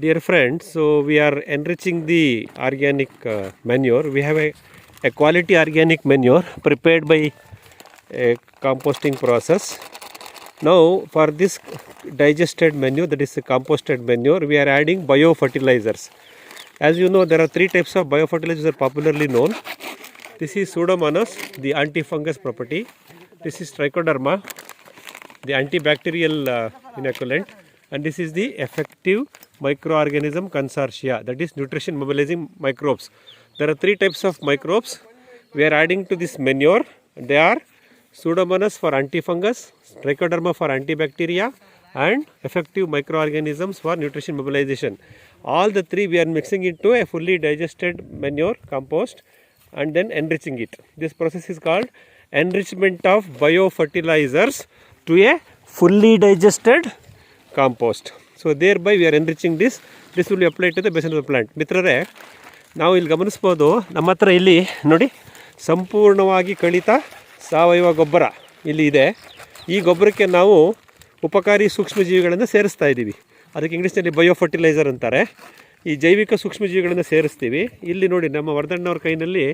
Dear friends, so we are enriching the organic manure. We have a quality organic manure prepared by a composting process. Now for this digested manure, that is the composted manure, we are adding biofertilizers. As you know, there are three types of biofertilizers that are popularly known. This is Pseudomonas, the antifungus property. This is Trichoderma, the antibacterial inoculant, and this is the effective microorganism consortia, that is nutrition mobilizing microbes. There are three types of microbes we are adding to this manure. They are Pseudomonas for antifungus, Trichoderma for antibacteria, and effective microorganisms for nutrition mobilization. All the three we are mixing into a fully digested manure compost and then enriching it. This process is called enrichment of biofertilizers to a fully digested compost. So thereby we are enriching this. This will be applied to the base of the plant. ಮಿತ್ರರೇ, ನಾವು ಇಲ್ಲಿ ಗಮನಿಸ್ಬೋದು, ನಮ್ಮ ಹತ್ರ ಇಲ್ಲಿ ನೋಡಿ ಸಂಪೂರ್ಣವಾಗಿ ಕಳಿತ ಸಾವಯವ ಗೊಬ್ಬರ ಇಲ್ಲಿ ಇದೆ. ಈ ಗೊಬ್ಬರಕ್ಕೆ ನಾವು ಉಪಕಾರಿ ಸೂಕ್ಷ್ಮಜೀವಿಗಳನ್ನು ಸೇರಿಸ್ತಾ ಇದ್ದೀವಿ. ಅದಕ್ಕೆ ಇಂಗ್ಲೀಷ್ನಲ್ಲಿ ಬಯೋಫರ್ಟಿಲೈಸರ್ ಅಂತಾರೆ. ಈ ಜೈವಿಕ ಸೂಕ್ಷ್ಮಜೀವಿಗಳನ್ನು ಸೇರಿಸ್ತೀವಿ. ಇಲ್ಲಿ ನೋಡಿ ನಮ್ಮ ವರ್ಧಣ್ಣವ್ರ ಕೈನಲ್ಲಿ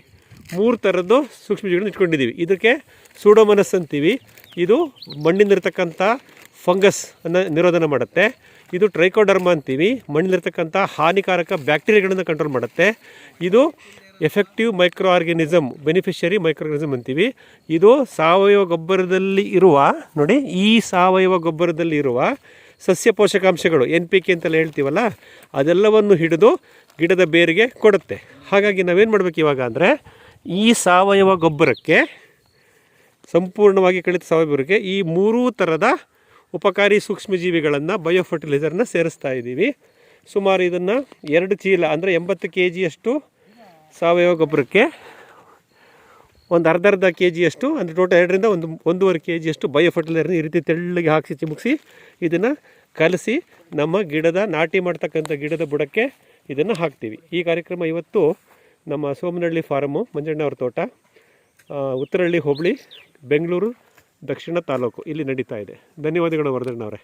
3 ಥರದ್ದು ಸೂಕ್ಷ್ಮಜೀವಿಗಳನ್ನು ಇಟ್ಕೊಂಡಿದ್ದೀವಿ. ಇದಕ್ಕೆ ಸೂಡೋಮನಸ್ ಅಂತೀವಿ. ಇದು ಮಣ್ಣಿನಿರ್ತಕ್ಕಂಥ ಫಂಗಸ್ ಅನ್ನು ನಿರೋಧನ ಮಾಡುತ್ತೆ. ಇದು ಟ್ರೈಕೋಡರ್ಮ ಅಂತೀವಿ, ಮಣ್ಣಿನಿರ್ತಕ್ಕಂಥ ಹಾನಿಕಾರಕ ಬ್ಯಾಕ್ಟೀರಿಯಾಗಳನ್ನು ಕಂಟ್ರೋಲ್ ಮಾಡುತ್ತೆ. ಇದು effective micro organism, beneficiary micro organism ಅಂತೀವಿ. ಇದು ಸಾವಯವ ಗೊಬ್ಬರದಲ್ಲಿ ಇರುವ, ನೋಡಿ ಈ ಸಾವಯವ ಗೊಬ್ಬರದಲ್ಲಿ ಇರುವ ಸಸ್ಯ ಪೋಷಕಾಂಶಗಳು NPK ಅಂತೆಲ್ಲ ಹೇಳ್ತೀವಲ್ಲ, ಅದೆಲ್ಲವನ್ನು ಹಿಡಿದು ಗಿಡದ ಬೇರಿಗೆ ಕೊಡುತ್ತೆ. ಹಾಗಾಗಿ ನಾವೇನು ಮಾಡಬೇಕು ಇವಾಗ ಅಂದರೆ, ಈ ಸಾವಯವ ಗೊಬ್ಬರಕ್ಕೆ, ಸಂಪೂರ್ಣವಾಗಿ ಕಳಿತ ಸಾವಯವ ಗೊಬ್ಬರಕ್ಕೆ ಈ 3 ಥರದ ಉಪಕಾರಿ ಸೂಕ್ಷ್ಮಜೀವಿಗಳನ್ನು ಬಯೋಫರ್ಟಿಲೈಸರ್ನ ಸೇರಿಸ್ತಾ ಇದ್ದೀವಿ. ಸುಮಾರು ಇದನ್ನು 2 ಚೀಲ ಅಂದರೆ 80 kgಯಷ್ಟು ಸಾವಯವ ಗೊಬ್ಬರಕ್ಕೆ ಒಂದು ಅರ್ಧ kgಯಷ್ಟು, ಅಂದರೆ ಟೋಟಲ್ 2 ರಿಂದ 1.5 kgಯಷ್ಟು ಬಯೋಫರ್ಟಿಲೈಸರ್ನ ಈ ರೀತಿ ತೆಳ್ಳಗೆ ಹಾಕಿ ಚಿಮುಕಿಸಿ ಇದನ್ನು ಕಲಸಿ ನಮ್ಮ ಗಿಡದ ನಾಟಿ ಮಾಡ್ತಕ್ಕಂಥ ಗಿಡದ ಬುಡಕ್ಕೆ ಇದನ್ನು ಹಾಕ್ತೀವಿ. ಈ ಕಾರ್ಯಕ್ರಮ ಇವತ್ತು ನಮ್ಮ ಸೋಮನಹಳ್ಳಿ ಫಾರಮು, ಮಂಜಣ್ಣವ್ರ ತೋಟ, ಉತ್ತರಹಳ್ಳಿ ಹೋಬಳಿ, ಬೆಂಗಳೂರು ದಕ್ಷಿಣ ತಾಲೂಕು ಇಲ್ಲಿ ನಡೀತಾ ಇದೆ. ಧನ್ಯವಾದಗಳು ವರ್ಧಣ್ಣವರೇ.